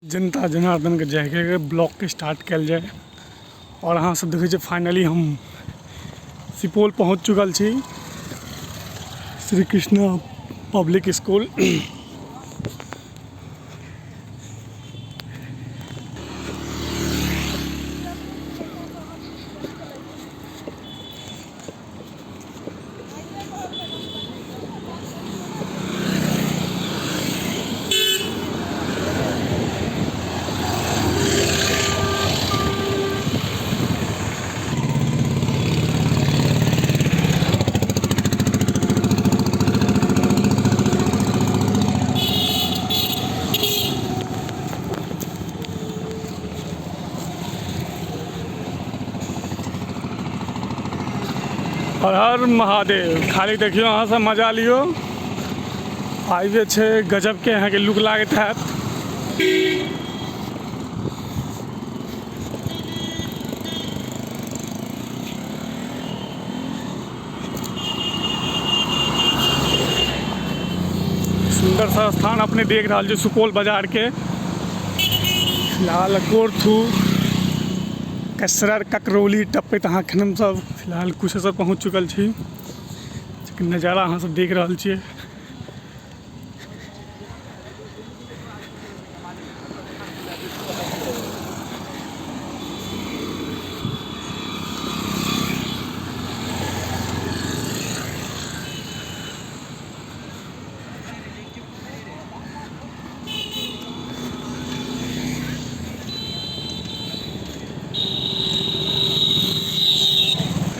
जनता जनार्दन के जाके ब्लॉक के स्टार्ट कल जाए और अहाँ सब देखे फाइनली हम सुपौल पहुँच चुकल छी श्री कृष्णा पब्लिक स्कूल। हर हर महादेव। खाली देखियो अहाँ सब मजा लियो। हाईवे छे गजब के यहाँ के लुक लागत है। सुंदर सा स्थान अपने देख रहा है सुपौल बाजार के फिलहाल गोरथू कसरर ककरौली टप्पे तहाँ खनम सब फिलहाल कुछ सब पहुँच चुकल छी। नज़ारा अहाँ सब देख रहा छे।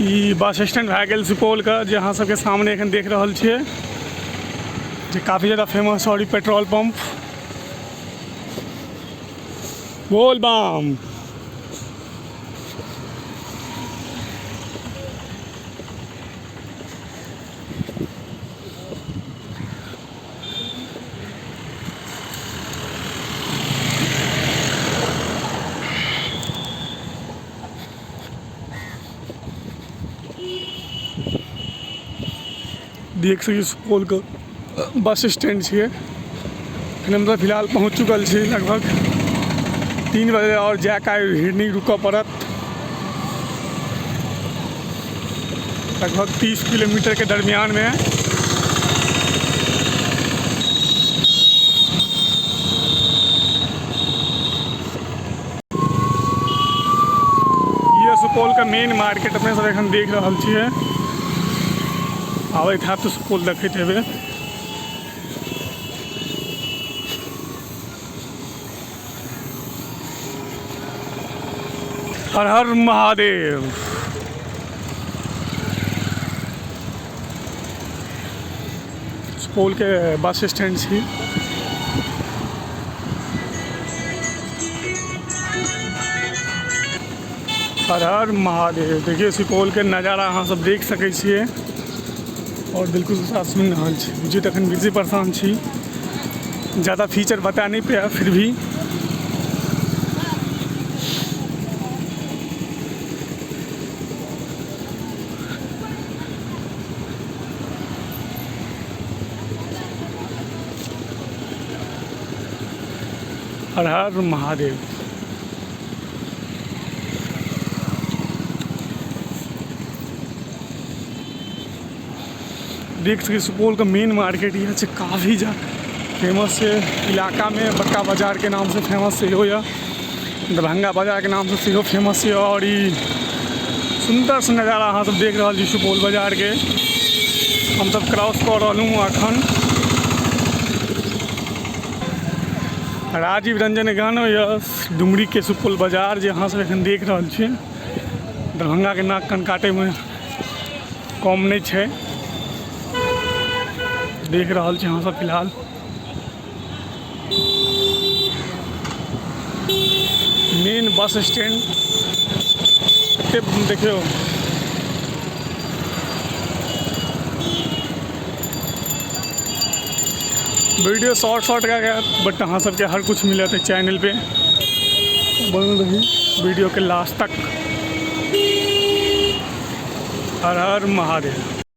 ई बस स्टैंड भए गेल सुपौल का जहाँ सबके सामने एखन देख रहल छियै जे काफ़ी ज़्यादा फेमस और पेट्रोल पंप बोल बम। देख सकी सुपौल का बस स्टैंड छे। हम तो फिलहाल पहुँच चुकल छी लगभग 3 बजे और जाकर हिरनी रुक पड़त। लगभग 30 किलोमीटर के दरमियान में ये सुपौल का मेन मार्केट अपने सब एखन देख रहा छे। आवे था तो सुपौल देखते हेबे। हर हर महादेव। सुपौल के बस स्टैंड छी। हर हर महादेव। देखिए सुपौल के नज़ारा अहाँ सब देख सकै छियै और बिल्कुल साथ सुन रहा छी। मुझे तखन बिजी परेशान छी, ज़्यादा फीचर बता नहीं पाया फिर भी हर हर महादेव। देख सके सुपौल का मेन मार्केट यहाँ से काफ़ी फेमस है। इलाका में बड़का बाजार के नाम से फेमस है या दरभंगा बाजार के नाम से सेहो फेमस है। और ये सुंदर सा नज़ारा अहाँ सब देख रहा छी सुपौल बाजार के। हम सब क्रॉस कर रहा हूँ अखन राजीव रंजन गानो यस डुमरी के सुपौल बाजार जे अहाँ सब एखन देख रहा छी। दरभंगा के नाक कान काटे में कम नहीं है। देख रहा छी अहाँ सब फिलहाल मेन बस स्टैंड देखियो। वीडियो शॉर्ट का गया बट अहाँ सबके हर कुछ मिला था चैनल पे। बन रही वीडियो के लास्ट तक। हर हर महादेव।